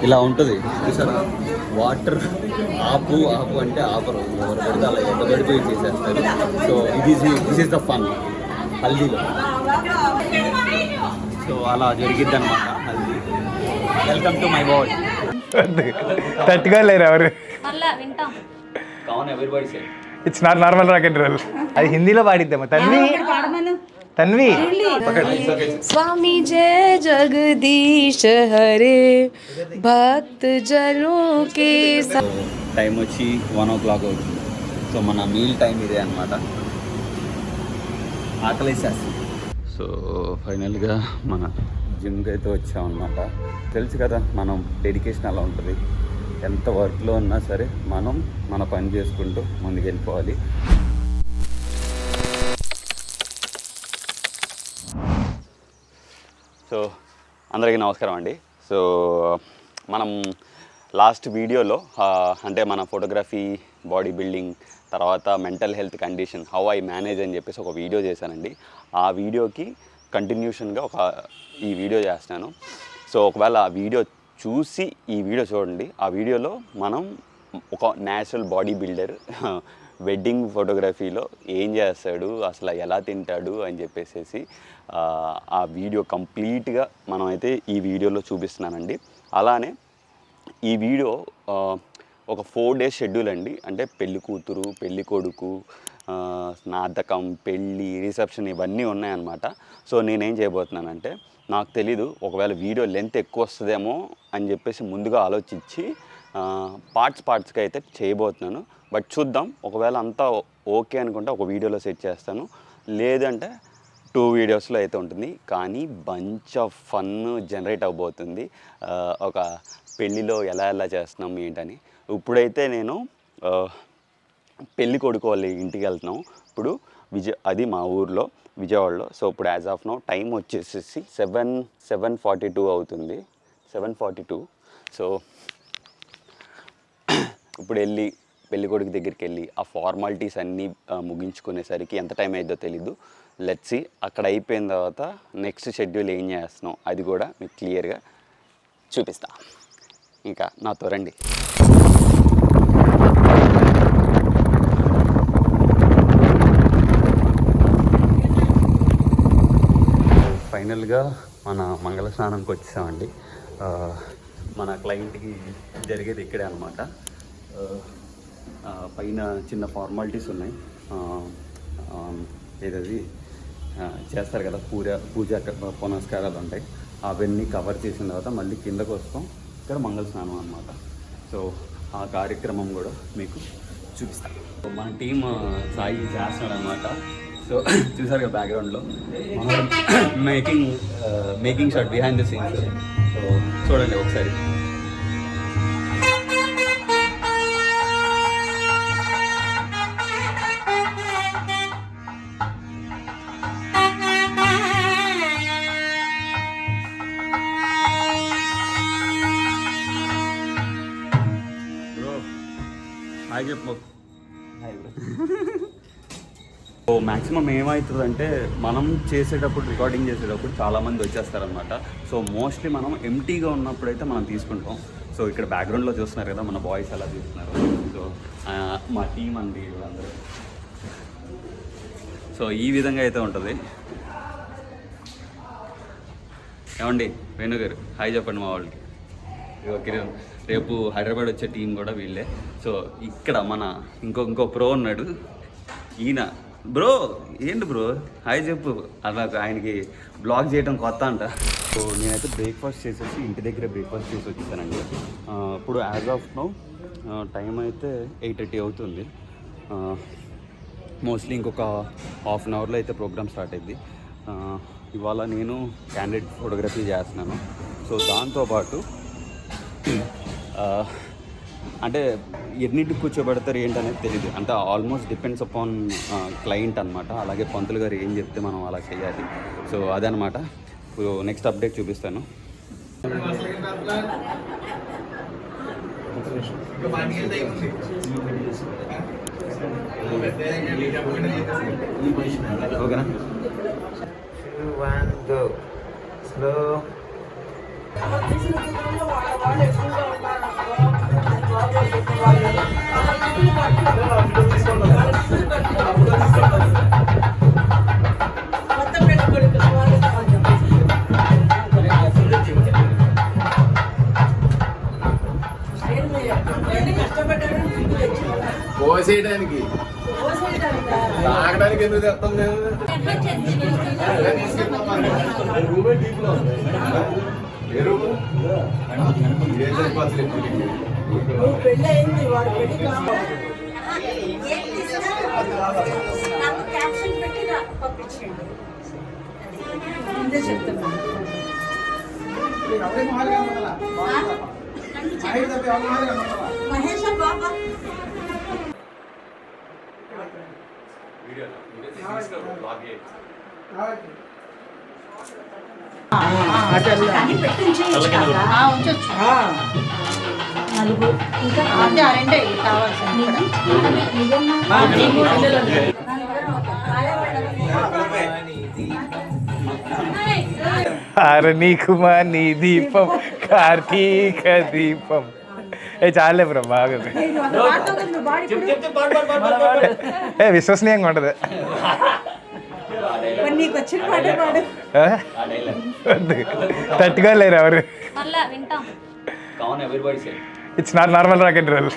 ఇలా ఉంటుంది చూసారా, వాటర్ ఆపు ఆపు అంటే ఆపరు, ఎవరు పడితే అలా ఎగబడిపోయి చేసేస్తారు. So this is the fun హల్దీలో. సో అలా జరిగిద్ది అనమాట Haldi. Welcome to my body. తట్టుగా లేరు ఎవరు. కావున ఎవరిబడి say it's not normal rock and roll. అది హిందీలో పాడిద్దామా తన్వి తన్వి. स्वामी जय जगदीश हरे भक्त जनों के. టైం వచ్చి 1 o'clock అవుతుంది. సో మన మీల్ టైం ఇదే అనమాట. ఆకలేసేస్తుంది. సో ఫైనల్గా మన జిమ్కి అయితే వచ్చామన్నమాట. తెలుసు కదా మనం డెడికేషన్ అలా ఉంటుంది. ఎంత వర్క్లో ఉన్నా సరే మనం మన పని చేసుకుంటూ ముందుకు వెళ్ళిపోవాలి. సో అందరికీ నమస్కారం అండి. సో మనం లాస్ట్ వీడియోలో అంటే మన ఫోటోగ్రఫీ, బాడీ బిల్డింగ్, తర్వాత mental health condition, how I manage అని చెప్పేసి ఒక వీడియో చేశానండి. ఆ వీడియోకి కంటిన్యూషన్గా ఈ వీడియో చేస్తున్నాను. సో ఒకవేళ ఆ వీడియో చూసి ఈ వీడియో చూడండి. ఆ వీడియోలో మనం ఒక న్యాచురల్ బాడీ బిల్డర్ వెడ్డింగ్ ఫోటోగ్రఫీలో ఏం చేస్తాడు, అసలు ఎలా తింటాడు అని చెప్పేసి ఆ వీడియో కంప్లీట్గా మనం అయితే ఈ వీడియోలో చూపిస్తున్నానండి. అలానే ఈ వీడియో ఒక 4 days షెడ్యూల్ అండి. అంటే పెళ్లి కూతురు, పెళ్లి కొడుకు, స్నాతకం, పెళ్ళి, రిసెప్షన్ ఇవన్నీ ఉన్నాయన్నమాట. సో నేనేం చేయబోతున్నానంటే, నాకు తెలీదు ఒకవేళ వీడియో లెంత్ ఎక్కువ వస్తుందేమో అని చెప్పేసి ముందుగా ఆలోచించి పార్ట్స్గా అయితే చేయబోతున్నాను. బట్ చూద్దాం, ఒకవేళ అంతా ఓకే అనుకుంటే ఒక వీడియోలో సెట్ చేస్తాను, లేదంటే 2 వీడియోస్లో అయితే ఉంటుంది. కానీ బంచ్ ఆఫ్ ఫన్ జనరేట్ అవ్వబోతుంది. ఒక పెళ్ళిలో ఎలా చేస్తున్నాం ఏంటని. ఇప్పుడైతే నేను పెళ్ళి కొడుకు వాళ్ళ ఇంటికి వెళ్తున్నాం. ఇప్పుడు అది మా ఊర్లో విజయవాడలో. సో ఇప్పుడు యాజ్ ఆఫ్ నౌ టైం వచ్చేసేసి 7:42 అవుతుంది. 7:42. సో ఇప్పుడు వెళ్ళి పెళ్ళికొడుకు దగ్గరికి వెళ్ళి ఆ ఫార్మాలిటీస్ అన్నీ ముగించుకునేసరికి ఎంత టైం అయిద్దో తెలీదు. Let's see. అక్కడ అయిపోయిన తర్వాత నెక్స్ట్ షెడ్యూల్ ఏం చేస్తున్నాం అది కూడా మీకు క్లియర్గా చూపిస్తా. ఇంకా నాతో రండి. ఫైనల్గా మన మంగళ స్నానంకి వచ్చేసామండి. మన క్లయింట్కి జరిగేది ఇక్కడే అనమాట. పైన చిన్న ఫార్మాలిటీస్ ఉన్నాయి. ఏదది చేస్తారు కదా, పూజ పునస్కారాలు ఉంటాయి. అవన్నీ కవర్ చేసిన తర్వాత మళ్ళీ కిందకు వస్తాం. ఇక్కడ మంగళ స్నానం అనమాట. సో ఆ కార్యక్రమం కూడా మీకు చూపిస్తాను. మన టీం సాయి చేస్తున్నాడు అనమాట. సో చూసారు కదా బ్యాక్గ్రౌండ్లో making shot behind the scenes. So చూడండి ఒకసారి. హాయ్ చెప్పు. సో మ్యాక్సిమం ఏమవుతుందంటే, మనం చేసేటప్పుడు, రికార్డింగ్ చేసేటప్పుడు చాలామంది వచ్చేస్తారనమాట. సో మోస్ట్లీ మనం ఎంటీగా ఉన్నప్పుడైతే మనం తీసుకుంటాం. సో ఇక్కడ బ్యాక్గ్రౌండ్లో చూస్తున్నారు కదా మన బాయ్స్ ఎలా చూస్తున్నారు. సో మా టీం అండి వీళ్ళందరూ. సో ఈ విధంగా అయితే ఉంటుంది. ఏమండి వేణు గారు హాయ్ చెప్పండి మా వాళ్ళకి. కిరణ్ రేపు హైదరాబాద్ వచ్చే టీం కూడా వీళ్ళే. సో ఇక్కడ మన ఇంకో ప్రో ఉన్నాడు ఈయన. బ్రో ఏంటి బ్రో హాయ్ చెప్పు. అలా ఆయనకి బ్లాగ్ చేయడం కొత్త అంట. సో నేనైతే బ్రేక్ఫాస్ట్ చేసేసి ఇంటి దగ్గర బ్రేక్ఫాస్ట్ చేసి వచ్చేసానండి. ఇప్పుడు యాజ్ ఆఫ్ నౌ టైం అయితే 8:30 అవుతుంది. మోస్ట్లీ ఇంకొక హాఫ్ అన్ అవర్లో అయితే ప్రోగ్రామ్ స్టార్ట్ అయింది. ఇవాళ నేను క్యాండిడేట్ ఫోటోగ్రఫీ చేస్తున్నాను. సో దాంతోపాటు అంటే ఎన్నింటికి కూర్చోబెడతారు ఏంటనేది తెలియదు. అంటే ఆల్మోస్ట్ డిపెండ్స్ అపాన్ క్లయింట్ అనమాట. అలాగే పంతులు గారు ఏం చెప్తే మనం అలా చేయాలి. సో అదనమాట. నెక్స్ట్ అప్డేట్ చూపిస్తాను. ఓకేనా? 2, 1, go. Slow. పోసేయడానికి తాగడానికి ఎందుకు తెస్తాం మేము? నీకుమా నీ దీపం కార్తీక దీపం. చాలే బ్రో, బాగుంది. విశ్వసనీయంగా ఉండదు. తట్టుకోలేరు ఎవరు. It's not normal rock and roll.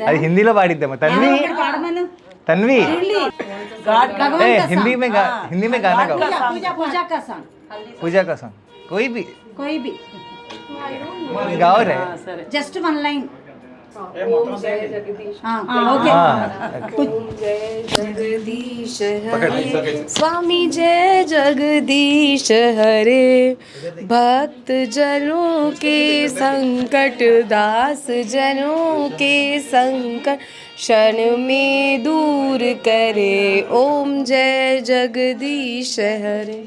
అది హిందీలో పాడిద్దామా తన్వి? తన్వి हिंदी में गाना गाओ. पूजा का सॉन्ग कोई भी गाओ रे. Just one line. ओम जय जगदीश. ओके. जगदीश हरे स्वामी जय जगदीश हरे भक्त जनों के संकट दास जनों के संकट क्षण में दूर करे ओम जय जगदीश हरे.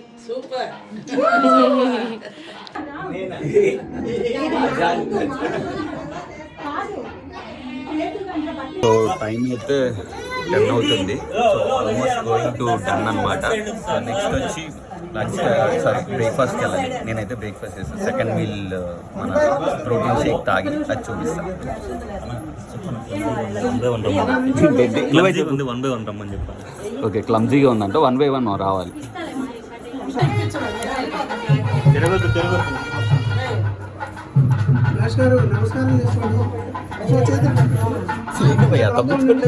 సో టైం అయితే 10 అవుతుంది. So almost going to done అనమాట. సో నెక్స్ట్ వచ్చి లంచ్ బ్రేక్ఫాస్ట్కి వెళ్ళాలి. నేనైతే బ్రేక్ఫాస్ట్ చేస్తాను. సెకండ్ మీల్ మన ప్రోటీన్ షేక్ తాగి అది చూపిస్తాను. ఓకే, క్లమ్జీగా ఉందంటే 1 by 1 రావాలి. తప్పించుకుంటే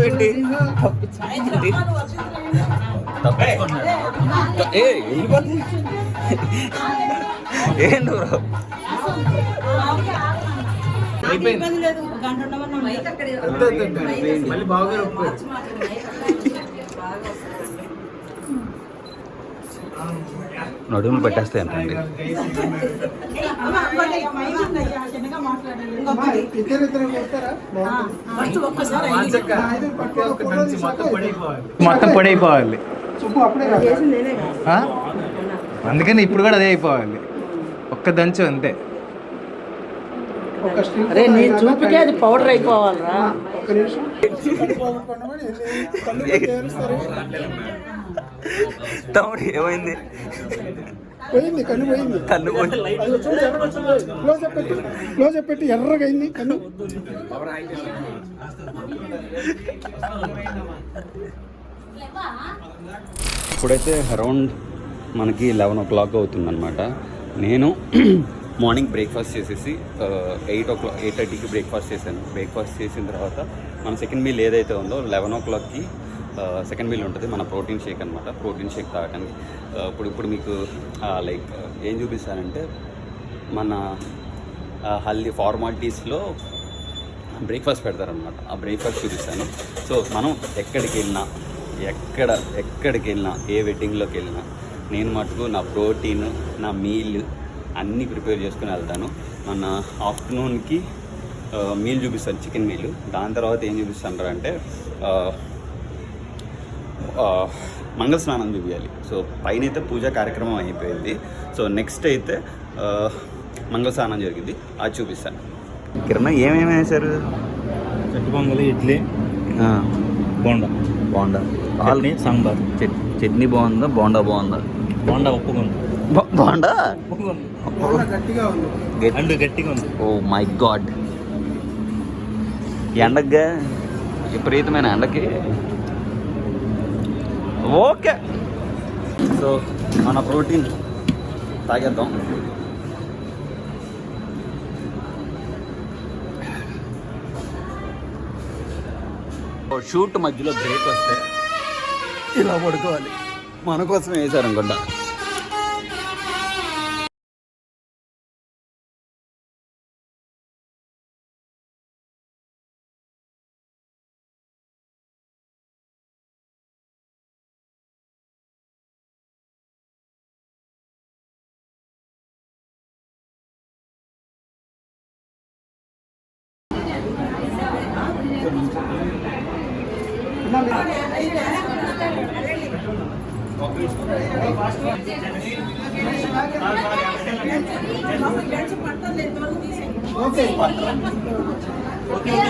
ఏంటి బ్రో? నడుములు పెట్టేస్తాయి అంటండి. మొత్తం పొడి అయిపోవాలి. అందుకని ఇప్పుడు కూడా అదే అయిపోవాలి. ఒక్క దంచు అంతే. అరే నీ చూపుకే అది పౌడర్ అయిపోవాలరా. తమ్ముడు ఏమైంది? పోయింది కన్ను, పోయింది కన్ను పోయింది. క్లోజ్ పెట్టి ఎర్రగా అయింది కన్ను. ఇప్పుడైతే అరౌండ్ మనకి 11 o'clock అవుతుందన్నమాట. నేను మార్నింగ్ బ్రేక్ఫాస్ట్ చేసేసి 8:30కి బ్రేక్ఫాస్ట్ చేశాను. బ్రేక్ఫాస్ట్ చేసిన తర్వాత మన సెకండ్ మీల్ ఏదైతే ఉందో 11 o'clockకి సెకండ్ మీల్ ఉంటుంది. మన ప్రోటీన్ షేక్ అనమాట. ప్రోటీన్ షేక్ తాగడానికి ఇప్పుడు మీకు లైక్ ఏం చూపిస్తానంటే మన హల్దీ ఫార్మాలిటీస్లో బ్రేక్ఫాస్ట్ పెడతారనమాట. ఆ బ్రేక్ఫాస్ట్ చూపిస్తాను. సో మనం ఎక్కడికి వెళ్ళినా ఏ వెడ్డింగ్లోకి వెళ్ళినా నేను మటుకు నా ప్రోటీన్, నా మీల్ అన్నీ ప్రిపేర్ చేసుకుని వెళ్తాను. మన ఆఫ్టర్నూన్కి మీల్ చూపిస్తాను, చికెన్ మీల్. దాని తర్వాత ఏం చూపిస్తాను అంటే మంగళ స్నానం చూపించాలి. సో పైన అయితే పూజా కార్యక్రమం అయిపోయింది. సో నెక్స్ట్ అయితే మంగళ స్నానం జరిగింది, అది చూపిస్తాను. కిరణ్ ఏమేమి వేశారు? చెట్టు పొంగలి, ఇడ్లీ, బోండా, చట్నీ, సాంబార్. చట్నీ బాగుందా? బాగుందా? బోండా ఒప్పుకుంది, బాగుందా? గట్టిగా ఉంది. గట్టిగా ఉంది. Oh my God. ఎండగా విపరీతమైన ఎండకి ఓకే. సో మన ప్రోటీన్ తాగేద్దాం. షూట్ మధ్యలో బ్రేక్ వస్తే ఇలా పడుకోవాలి. మన కోసమే వేశారు అనుకుంటా.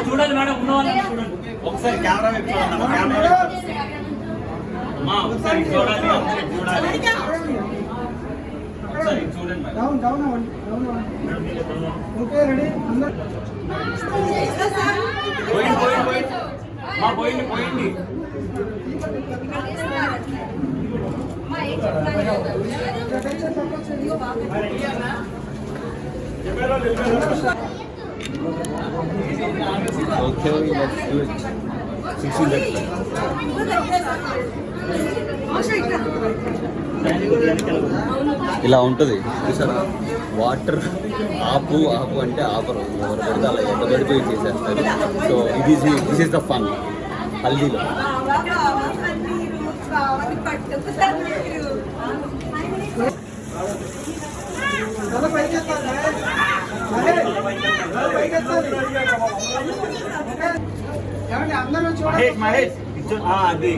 చూడండి మేడం, ఉన్న వాళ్ళని చూడండి. ఒకసారి కెమెరా వైపు ఒకసారి చూడాలి. ఒకసారి చూడండి మేడం. ఓకే రెడీ అందరూ పోయింది. Okay, let's do it. ఇలా ఉంటుంది చూసారా? వాటర్ ఆపు అంటే ఆపరు, ఎవరు పడితే అలా ఎగబడిపోయి చేసేస్తారు. So this is the fun హల్దీలో. అందరూ మహేష్ అది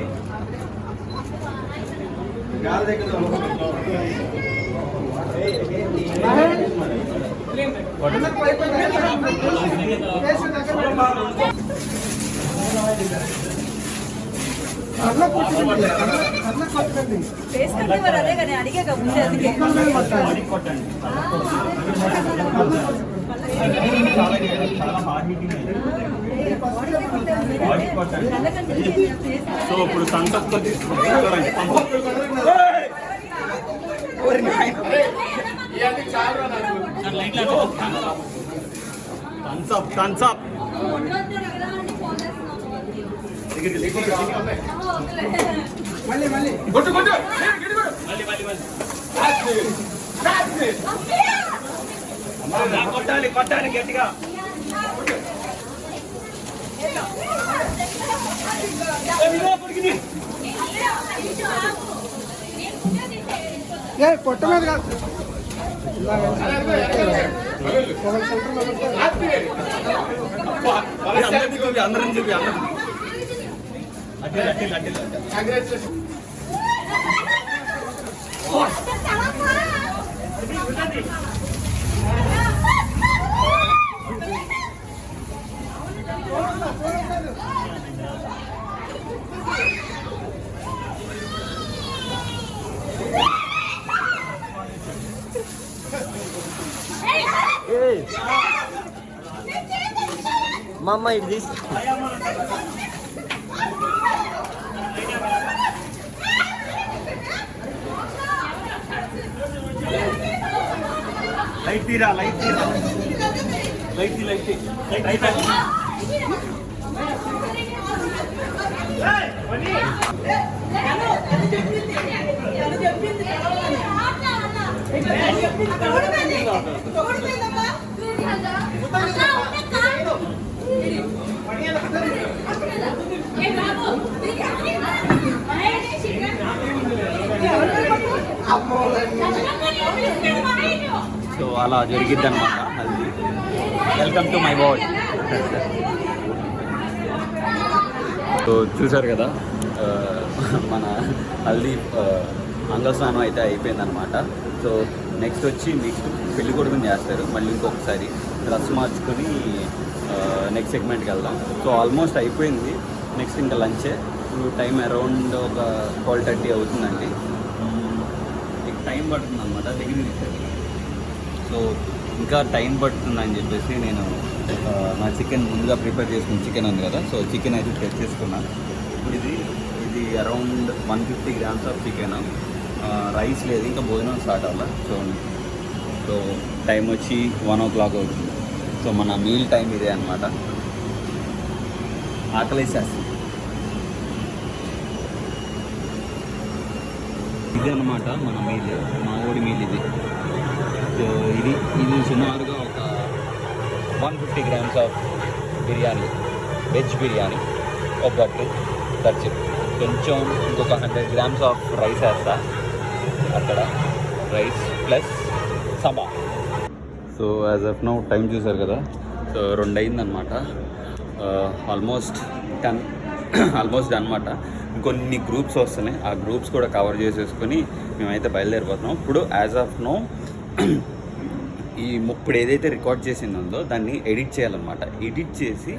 సో ఇప్పుడు సంతతో థమ్స్అప్ కొట్టాలి గట్టిగా. పొట్ట మీద కాదు. అందరం చూపి Mama, if this. లైట్ తీరా అలా జరిగిద్ది అనమాట. అది welcome to my body. So చూసారు కదా మన హల్దీ మంగళ స్నానం అయితే అయిపోయిందనమాట. సో నెక్స్ట్ పెళ్లి కొడుకుని చేస్తారు. మళ్ళీ ఇంకొకసారి డ్రెస్ మార్చుకొని నెక్స్ట్ సెగ్మెంట్కి వెళ్దాం. సో ఆల్మోస్ట్ అయిపోయింది. నెక్స్ట్ ఇంకా లంచే. ఇప్పుడు టైం అరౌండ్ ఒక 12:30 అవుతుందండి. టైం పడుతుంది అనమాట దగ్గర. సో ఇంకా టైం పడుతుందని చెప్పేసి నేను నా చికెన్ ముందుగా ప్రిపేర్ చేసుకున్న చికెన్ ఉంది కదా, సో చికెన్ అయితే తెచ్చేసుకున్నాను. ఇప్పుడు ఇది around 150 grams of chicken. Rice లేదు, ఇంకా భోజనం స్టార్ట్ అవ్వాలి. సో టైం వచ్చి 1 o'clock అవుతుంది. సో మన మీల్ టైం ఇదే అనమాట. ఆకలేసేస్తుంది. ఇది అనమాట మన మీల్, మా ఊడి మీల్ ఇది. సో ఇది సుమారుగా ఒక 150 grams of biryani, veg biryani ఒకటి. That's it. కొంచెం ఇంకొక 100 grams ఆఫ్ రైస్ వేస్తా అక్కడ. రైస్ ప్లస్ సమా. So as of now time చూసారు కదా, సో 2 అయిందనమాట. ఆల్మోస్ట్ డన్ అనమాట. ఇంకొన్ని గ్రూప్స్ వస్తున్నాయి, ఆ గ్రూప్స్ కూడా కవర్ చేసేసుకొని మేమైతే బయలుదేరిపోతున్నాం. ఇప్పుడు యాజ్ ఆఫ్ నో ఇప్పుడు ఏదైతే రికార్డ్ చేసిందో దాన్ని ఎడిట్ చేయాలన్నమాట. ఎడిట్ చేసి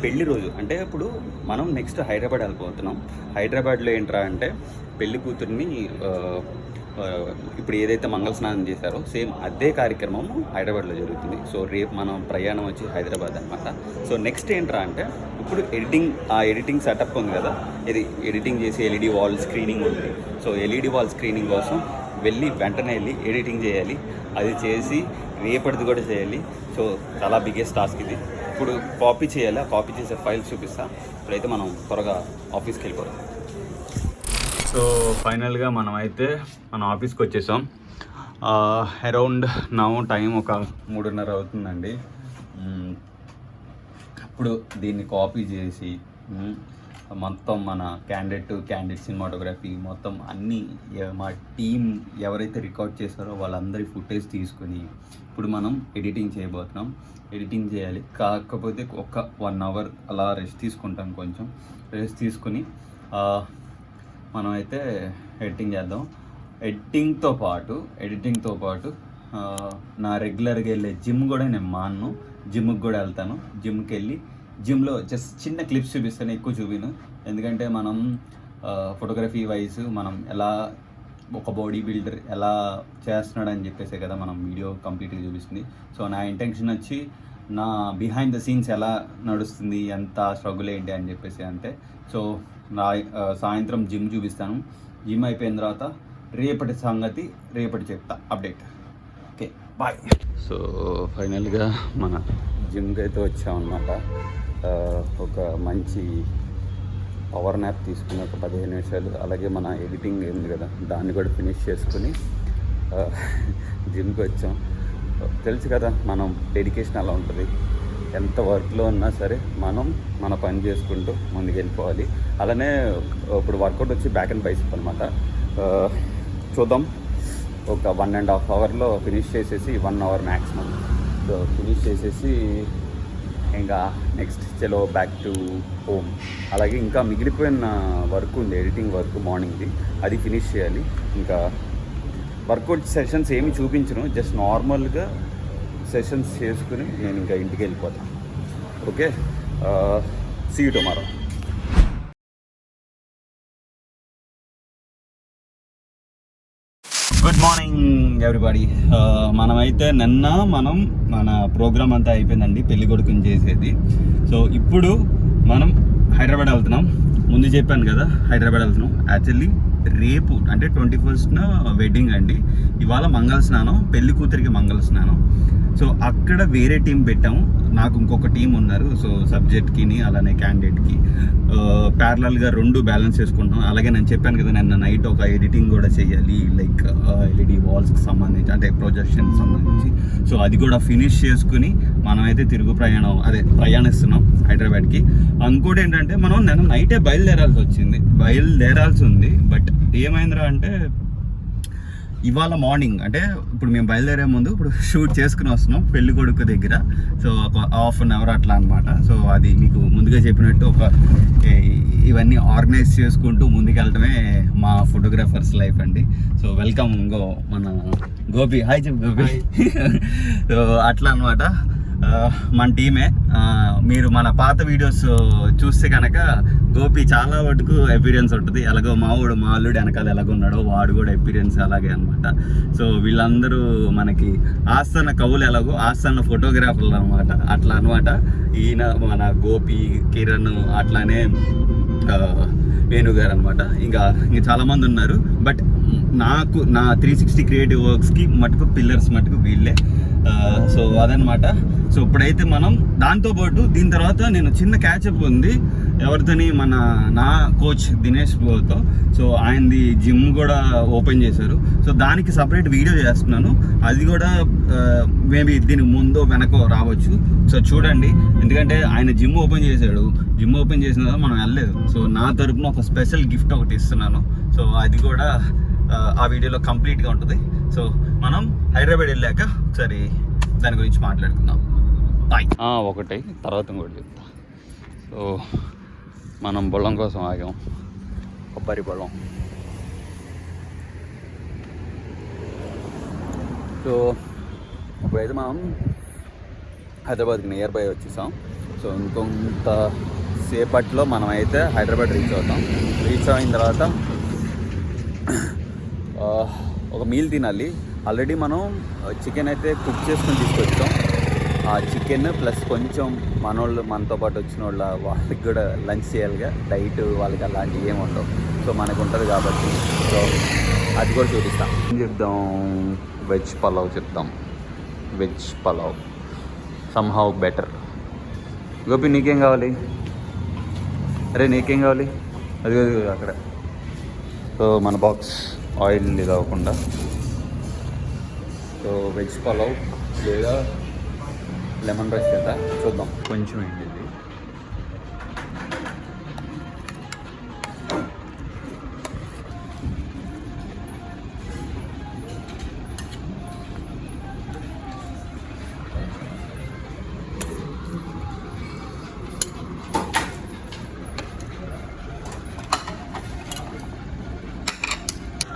పెళ్లి రోజు అంటే ఇప్పుడు మనం నెక్స్ట్ హైదరాబాద్ వెళ్ళిపోతున్నాం. హైదరాబాద్లో ఏంట్రా అంటే పెళ్లి కూతుర్ని ఇప్పుడు ఏదైతే మంగళ స్నానం చేశారో సేమ్ అదే కార్యక్రమం హైదరాబాద్లో జరుగుతుంది. సో రేపు మనం ప్రయాణం వచ్చి హైదరాబాద్ అనమాట. సో నెక్స్ట్ ఏంట్రా అంటే ఇప్పుడు ఎడిటింగ్ సెటప్ ఉంది కదా, ఇది ఎడిటింగ్ చేసి ఎల్ఈడి వాల్ స్క్రీనింగ్ ఉంది. సో ఎల్ఈడి వాల్ స్క్రీనింగ్ కోసం వెంటనే వెళ్ళి ఎడిటింగ్ చేయాలి. అది చేసి రేపటిది కూడా చేయాలి. సో చాలా బిగ్గెస్ట్ టాస్క్ ఇది. ఇప్పుడు కాపీ చేయాలి. ఆ కాపీ చేసే ఫైల్స్ చూపిస్తా. ఇప్పుడైతే మనం త్వరగా ఆఫీస్కి వెళ్ళిపోతాం. సో ఫైనల్గా మనం అయితే మన ఆఫీస్కి వచ్చేసాం. అరౌండ్ నౌ టైం ఒక 3:30 అవుతుందండి. ఇప్పుడు దీన్ని కాపీ చేసి మొత్తం మన క్యాండిడేట్ సినిమాటోగ్రఫీ మొత్తం అన్నీ మా టీం ఎవరైతే రికార్డ్ చేశారో వాళ్ళందరి ఫుటేజ్ తీసుకొని ఇప్పుడు మనం ఎడిటింగ్ చేయబోతున్నాం. ఎడిటింగ్ చేయాలి. కాకపోతే ఒక 1 hour అలా రెస్ట్ తీసుకుంటాం. కొంచెం రెస్ట్ తీసుకుని మనం అయితే ఎడిటింగ్ చేద్దాం. ఎడిటింగ్తో పాటు నా రెగ్యులర్గా వెళ్ళే జిమ్ కూడా నేను మాను. జిమ్కి కూడా వెళ్తాను. జిమ్కి వెళ్ళి జిమ్లో జస్ట్ చిన్న క్లిప్స్ చూపిస్తాను, ఎక్కువ చూపిను. ఎందుకంటే మనం ఫోటోగ్రఫీ వైజ్ మనం ఎలా ఒక బాడీ బిల్డర్ ఎలా చేస్తున్నాడని చెప్పేసే కదా మనం వీడియో కంప్లీట్గా చూపిస్తుంది. సో నా ఇంటెన్షన్ వచ్చి నా బిహైండ్ ద సీన్స్ ఎలా నడుస్తుంది, ఎంత స్ట్రగుల్ ఏంటి అని చెప్పేసి అంటే. సో నా సాయంత్రం జిమ్ చూపిస్తాను. జిమ్ అయిపోయిన తర్వాత రేపటి సంగతి రేపటి చెప్తా అప్డేట్. Okay bye. సో ఫైనల్గా మన జిమ్కి అయితే వచ్చామన్నమాట. ఒక మంచి పవర్ న్యాప్ తీసుకుని ఒక 15 నిమిషాలు, అలాగే మన ఎడిటింగ్ ఉంది కదా దాన్ని కూడా ఫినిష్ చేసుకుని జిమ్కి వచ్చాం. తెలుసు కదా మనం డెడికేషన్ అలా ఉంటుంది. ఎంత వర్క్లో ఉన్నా సరే మనం మన పని చేసుకుంటూ ముందుకు వెళ్ళిపోవాలి. అలానే ఇప్పుడు వర్కౌట్ వచ్చి బ్యాక్ అండ్ బైసెప్ అనమాట. చూద్దాం ఒక 1.5 hourలో ఫినిష్ చేసేసి 1 hour మ్యాక్సిమం. సో ఫినిష్ చేసేసి ఇంకా నెక్స్ట్ చలో బ్యాక్ టు హోమ్. అలాగే ఇంకా మిగిలిపోయిన వర్క్ ఉంది, ఎడిటింగ్ వర్క్ మార్నింగ్ది, అది ఫినిష్ చేయాలి. ఇంకా వర్కౌట్ సెషన్స్ ఏమి చూపించను, జస్ట్ నార్మల్గా సెషన్స్ చేసుకుని నేను ఇంకా ఇంటికి వెళ్ళిపోతాను. Okay, see you tomorrow. Good morning everybody. మనమైతే మన ప్రోగ్రామ్ అంతా అయిపోయిందండి, పెళ్లి కొడుకుని చేసేది. సో ఇప్పుడు మనం హైదరాబాద్ వెళ్తున్నాం. ముందు చెప్పాను కదా హైదరాబాద్ వెళ్తున్నాం. యాక్చువల్లీ రేపు అంటే 21st వెడ్డింగ్ అండి. ఇవాళ మంగళ స్నానం, పెళ్లి కూతురికి మంగళ స్నానం. సో అక్కడ వేరే టీం పెట్టాము, నాకు ఇంకొక టీం ఉన్నారు. సో సబ్జెక్ట్కి అలానే క్యాండిడేట్కి ప్యారలల్గా 2 బ్యాలెన్స్ చేసుకుంటాం. అలాగే నేను చెప్పాను కదా నిన్న నైట్ ఒక ఎడిటింగ్ కూడా చేయాలి, లైక్ ఎల్ఈడి వాల్స్కి సంబంధించి అంటే ప్రొజెక్షన్ సంబంధించి. సో అది కూడా ఫినిష్ చేసుకుని మనమైతే ప్రయాణిస్తున్నాం హైదరాబాద్కి. ఇంకోటి ఏంటంటే మనం నిన్న నైటే బయలుదేరాల్సి ఉంది. బట్ ఏమైందిరా అంటే ఇవాళ మార్నింగ్ అంటే ఇప్పుడు మేము బయలుదేరే ముందు ఇప్పుడు షూట్ చేసుకుని వస్తున్నాం పెళ్లి కొడుకు దగ్గర. సో ఒక హాఫ్ అన్ అవర్ అట్లా అనమాట. సో అది మీకు ముందుగా చెప్పినట్టు ఇవన్నీ ఆర్గనైజ్ చేసుకుంటూ ముందుకెళ్ళటమే మా ఫోటోగ్రాఫర్స్ లైఫ్ అండి. సో వెల్కమ్ ఇంకో మన గోపి. హాయ్ చెప్పు గోపి. సో అట్లా అనమాట మన టీమే. మీరు మన పాత వీడియోస్ చూస్తే కనుక గోపి చాలా వరకు ఎపీరియన్స్ ఉంటుంది. ఎలాగో మా అల్లుడు వెనకాల ఎలాగున్నాడో వాడు కూడా ఎపీరియన్స్ అలాగే అనమాట. సో వీళ్ళందరూ మనకి ఆస్థాన కవులు ఎలాగో ఆస్థాన ఫోటోగ్రాఫర్లు అనమాట. అట్లా అనమాట. ఈయన మన గోపి, కిరణ్, అట్లానే వేణుగారు అనమాట. ఇంకా చాలామంది ఉన్నారు. బట్ నాకు నా 360 క్రియేటివ్ వర్క్స్కి మటుకు పిల్లర్స్ మటుకు వీళ్ళే. సో అదనమాట. సో ఇప్పుడైతే మనం దాంతోపాటు దీని తర్వాత నేను చిన్న క్యాచప్ ఉంది ఎవరితోని నా కోచ్ దినేష్ తో. సో ఆయనది జిమ్ కూడా ఓపెన్ చేశారు. సో దానికి సపరేట్ వీడియో చేస్తున్నాను. అది కూడా మేబీ దీనికి ముందో వెనకో రావచ్చు. సో చూడండి, ఎందుకంటే ఆయన జిమ్ ఓపెన్ చేశాడు. జిమ్ ఓపెన్ చేసిన తర్వాత మనం వెళ్ళలేదు. సో నా తరపున ఒక స్పెషల్ గిఫ్ట్ ఒకటి ఇస్తున్నాను. సో అది కూడా ఆ వీడియోలో కంప్లీట్గా ఉంటుంది. సో మనం హైదరాబాద్ వెళ్ళాక ఒకసారి దాని గురించి మాట్లాడుకుందాం. బాయ్. ఒకటి తర్వాత ఇంకోటి చెప్తా. సో మనం బొల్లం కోసం ఆగాం, కొబ్బరి బొల్లం. సో ఇప్పుడైతే మనం హైదరాబాద్కి నియర్ బై వచ్చేసాం. సో ఇంకొంత సేపట్లో మనం అయితే హైదరాబాద్ రీచ్ అవుతాం. రీచ్ అయిన తర్వాత ఒక మీల్ తినాలి. ఆల్రెడీ మనం చికెన్ అయితే కుక్ చేసుకొని తీసుకొచ్చాం. ఆ చికెన్ ప్లస్ కొంచెం మనతో పాటు వచ్చిన వాళ్ళకి కూడా లంచ్ చేయాలిగా. డైట్ వాళ్ళకి అలాంటివి ఏమి ఉండవు. సో మనకు ఉంటుంది కాబట్టి సో అది కూడా చూపిస్తాం. ఏం చెప్దాం, వెజ్ పలావ్ చెప్తాం. Veg pulao somehow better. Gopi నీకేం కావాలి? అరే నీకేం కావాలి? అది అక్కడ. సో మన బాక్స్ ఆయిల్ ఇది అవ్వకుండా. సో వెజ్ పలావ్ లేదా లెమన్ రైస్ కదా చూద్దాం. కొంచెం ఏంటి ఇది.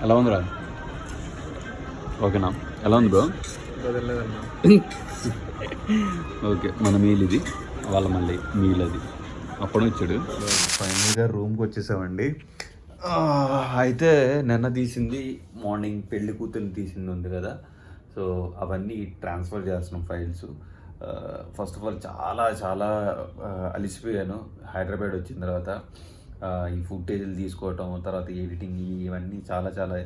ఎలా ఉందిరా? ఓకేనా? ఎలా ఉంది బ్రో? ఓకే, మన మీల్ ఇది, వాళ్ళ మళ్ళీ మీల్ అది అప్పుడు వచ్చాడు. ఫైనల్గా రూమ్కి వచ్చేసామండి. అయితే నిన్న తీసింది మార్నింగ్ పెళ్లి కూతుర్ని తీసింది ఉంది కదా. సో అవన్నీ ట్రాన్స్ఫర్ చేస్తున్నాం ఫైల్స్. ఫస్ట్ ఆఫ్ ఆల్ చాలా చాలా అలిసిపోయాను హైదరాబాద్ వచ్చిన తర్వాత. ఈ ఫుటేజ్లు తీసుకోవటం, తర్వాత ఎడిటింగ్, ఇవన్నీ చాలా చాలా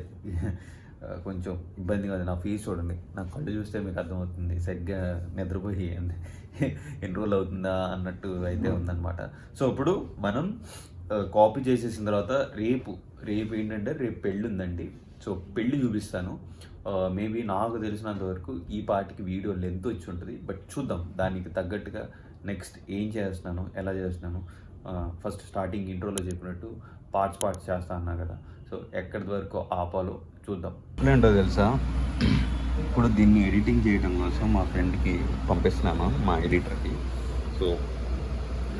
కొంచెం ఇబ్బందిగా ఉంది. నా ఫీజు చూడండి, నా కళ్ళు చూస్తే మీకు అర్థమవుతుంది. సరిగ్గా నిద్రపోయి ఎన్ని రోజులు అవుతుందా అన్నట్టు అయితే ఉందన్నమాట. సో ఇప్పుడు మనం కాపీ చేసేసిన తర్వాత రేపు ఏంటంటే రేపు పెళ్ళి ఉందండి. సో పెళ్ళి చూపిస్తాను. మేబీ నాకు తెలిసినంత వరకు ఈ పాటికి వీడియో లెంత్ వచ్చి ఉంటుంది. బట్ చూద్దాం దానికి తగ్గట్టుగా నెక్స్ట్ ఏం చేస్తున్నాను, ఎలా చేస్తున్నాను. ఫస్ట్ స్టార్టింగ్ ఇంట్రోలో చెప్పినట్టు పార్ట్స్ చేస్తా అన్నా కదా. సో ఎక్కడి వరకు ఆపాలో చూద్దాం. ఏంటో తెలుసా, ఇప్పుడు దీన్ని ఎడిటింగ్ చేయడం కోసం మా ఫ్రెండ్కి పంపిస్తున్నాను, మా ఎడిటర్కి. సో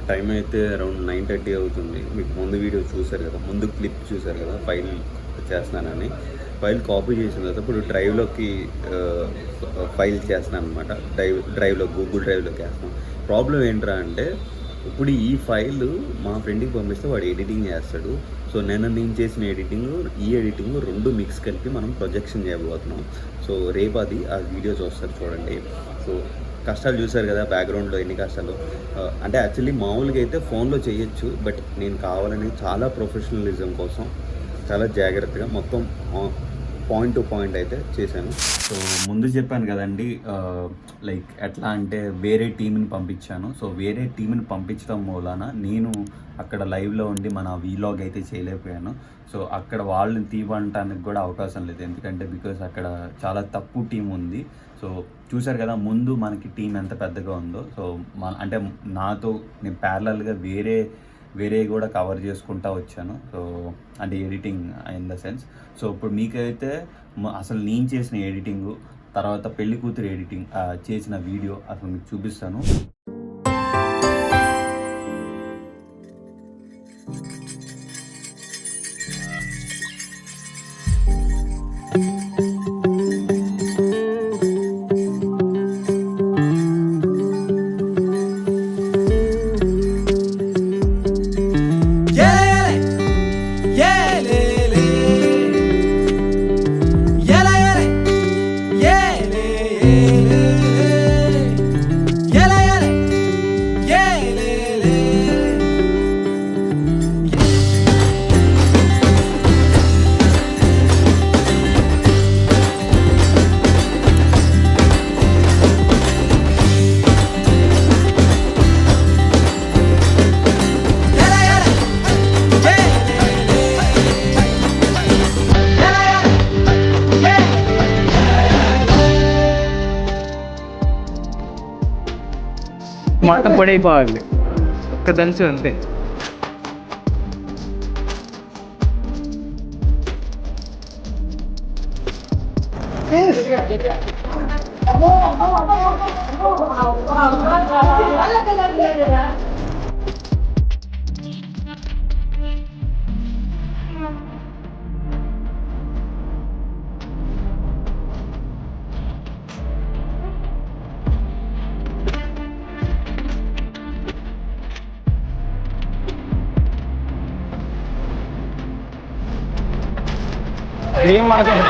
టైం అయితే అరౌండ్ 9:30 అవుతుంది. మీకు ముందు వీడియో చూసారు కదా, ముందు క్లిప్ చూసారు కదా, ఫైల్ చేస్తున్నానని. ఫైల్ కాపీ చేసిన తర్వాత ఇప్పుడు డ్రైవ్లోకి ఫైల్ చేస్తున్నాను అనమాట. డ్రైవ్లో గూగుల్ డ్రైవ్లోకి వేస్తాను. ప్రాబ్లం ఏంట్రా అంటే ఇప్పుడు ఈ ఫైల్ మా ఫ్రెండ్కి పంపిస్తే వాడు ఎడిటింగ్ చేస్తాడు. సో నేను చేసిన ఈ ఎడిటింగ్ రెండు మిక్స్ కలిపి మనం ప్రొజెక్షన్ చేయబోతున్నాం. సో రేపు ఆ వీడియో చూస్తారు చూడండి. సో కష్టాలు చూసారు కదా బ్యాక్గ్రౌండ్లో ఎన్ని కష్టాలు. అంటే యాక్చువల్లీ మామూలుగా అయితే ఫోన్లో చేయొచ్చు, బట్ నేను కావాలని చాలా ప్రొఫెషనలిజం కోసం చాలా జాగ్రత్తగా మొత్తం పాయింట్ టు పాయింట్ అయితే చేశాను. సో ముందు చెప్పాను కదండి, లైక్ ఎట్లా అంటే వేరే టీంని పంపించాను. సో వేరే టీంని పంపించడం మూలాన నేను అక్కడ లైవ్లో ఉండి మన వీలాగ్ అయితే చేయలేకపోయాను. సో అక్కడ వాళ్ళని తీయడానికి కూడా అవకాశం లేదు, ఎందుకంటే బికాస్ అక్కడ చాలా తక్కువ టీం ఉంది. సో చూసారు కదా ముందు మనకి టీం ఎంత పెద్దగా ఉందో. సో అంటే నాతో నేను ప్యారలల్గా వేరే వేరే కూడా కవర్ చేసుకుంటూ వచ్చాను. సో అంటే editing in the sense. So ఇప్పుడు మీకైతే అసలు నేను చేసిన ఎడిటింగు, తర్వాత పెళ్లి కూతురు ఎడిటింగ్ చేసిన వీడియో అసలు మీకు చూపిస్తాను. మాట పడైపోవాలి ఒక్క దంచు అంతే. ఏం మాట్లాడు.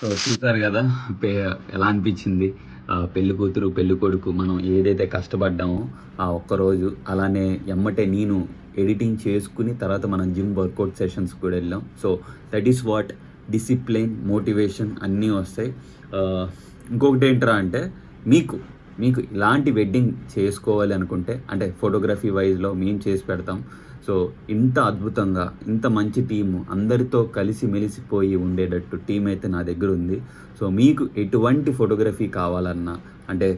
సో చూసారు కదా ఎలా అనిపించింది పెళ్లి కూతురు పెళ్లి కొడుకు మనం ఏదైతే కష్టపడ్డామో ఆ ఒక్కరోజు, అలానే ఎమ్మటే నేను ఎడిటింగ్ చేసుకుని తర్వాత మనం జిమ్ వర్కౌట్ సెషన్స్ కూడా వెళ్ళాం. So that is what discipline, motivation అన్నీ వస్తాయి. ఇంకొకటి ఏంట్రా అంటే మీకు ఇలాంటి వెడ్డింగ్ చేసుకోవాలి అనుకుంటే, అంటే ఫోటోగ్రఫీ వైజ్లో మేము చేసి పెడతాం. సో ఇంత అద్భుతంగా ఇంత మంచి టీము, అందరితో కలిసి మెలిసిపోయి ఉండేటట్టు టీం అయితే నా దగ్గర ఉంది. సో మీకు ఎటువంటి ఫోటోగ్రఫీ కావాలన్నా, అంటే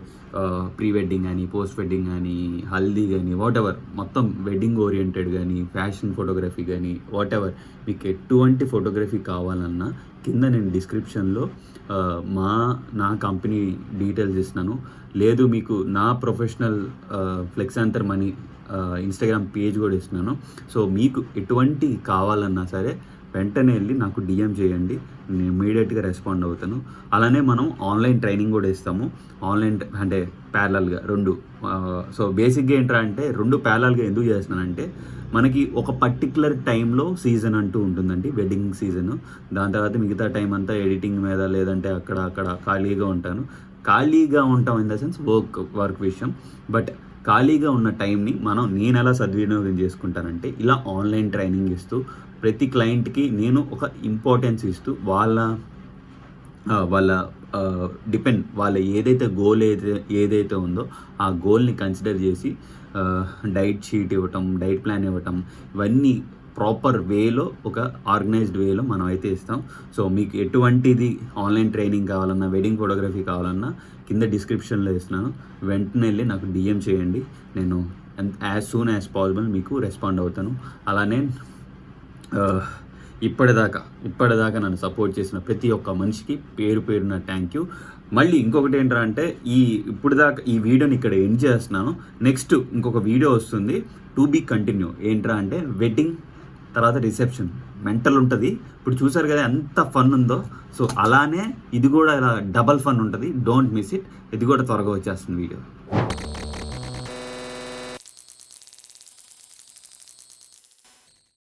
ప్రీ వెడ్డింగ్ కానీ, పోస్ట్ వెడ్డింగ్ కానీ, హల్దీ కానీ, వాట్ ఎవర్, మొత్తం వెడ్డింగ్ ఓరియంటెడ్ కానీ, ఫ్యాషన్ ఫోటోగ్రఫీ కానీ, వాట్ ఎవర్, మీకు ఎటువంటి ఫోటోగ్రఫీ కావాలన్నా కింద నేను డిస్క్రిప్షన్లో నా కంపెనీ డీటెయిల్స్ ఇస్తున్నాను. లేదు మీకు నా ప్రొఫెషనల్ ఫ్లెక్సాంతర్ మనీ ఇన్స్టాగ్రామ్ పేజ్ కూడా ఇస్తున్నాను. సో మీకు ఎటువంటి కావాలన్నా సరే వెంటనే వెళ్ళి నాకు డిఎం చేయండి, నేను ఇమీడియట్గా రెస్పాండ్ అవుతాను. అలానే మనం ఆన్లైన్ ట్రైనింగ్ కూడా ఇస్తాము. ఆన్లైన్ అంటే ప్యారలల్గా 2. సో బేసిక్గా ఏంట్రా అంటే 2 ప్యారలల్గా ఎందుకు చేస్తున్నానంటే మనకి ఒక పర్టికులర్ టైంలో సీజన్ అంటూ ఉంటుందండి, వెడ్డింగ్ సీజన్. దాని తర్వాత మిగతా టైం అంతా ఎడిటింగ్ మీద లేదంటే అక్కడ ఖాళీగా ఉంటాను. ఖాళీగా ఉంటాం ఇన్ ద సెన్స్ వర్క్ విషయం. బట్ ఖాళీగా ఉన్న టైంని నేను ఎలా సద్వినియోగం చేసుకుంటానంటే ఇలా ఆన్లైన్ ట్రైనింగ్ ఇస్తూ ప్రతి క్లయింట్కి నేను ఒక ఇంపార్టెన్స్ ఇస్తూ వాళ్ళ వాళ్ళ ఏదైతే గోల్ ఏదైతే ఉందో ఆ గోల్ని కన్సిడర్ చేసి డైట్ షీట్ ఇవ్వటం, డైట్ ప్లాన్ ఇవ్వటం, ఇవన్నీ ప్రాపర్ వేలో ఒక ఆర్గనైజ్డ్ వేలో మనం అయితే ఇస్తాం. సో మీకు ఎటువంటిది ఆన్లైన్ ట్రైనింగ్ కావాలన్నా, వెడ్డింగ్ ఫోటోగ్రఫీ కావాలన్నా కింద డిస్క్రిప్షన్లో ఇస్తున్నాను. వెంటనే వెళ్ళి నాకు డిఎం చేయండి, నేను యాజ్ సూన్ యాజ్ పాసిబుల్ మీకు రెస్పాండ్ అవుతాను. అలానే ఇప్పటిదాకా నన్ను సపోర్ట్ చేసిన ప్రతి ఒక్క మనిషికి పేరున థ్యాంక్ యూ. మళ్ళీ ఇంకొకటి ఏంటంటే ఈ వీడియోని ఇక్కడ ఎండ్ చేస్తున్నాను. నెక్స్ట్ ఇంకొక వీడియో వస్తుంది, టు బీ కంటిన్యూ. ఏంట్రా అంటే వెడ్డింగ్ తర్వాత రిసెప్షన్ మెంటల్ ఉంటుంది. ఇప్పుడు చూసారు కదా ఎంత ఫన్ ఉందో. సో అలానే ఇది కూడా ఇలా డబల్ ఫన్ ఉంటుంది. Don't miss it. ఇది కూడా త్వరగా వచ్చేస్తుంది వీడియో.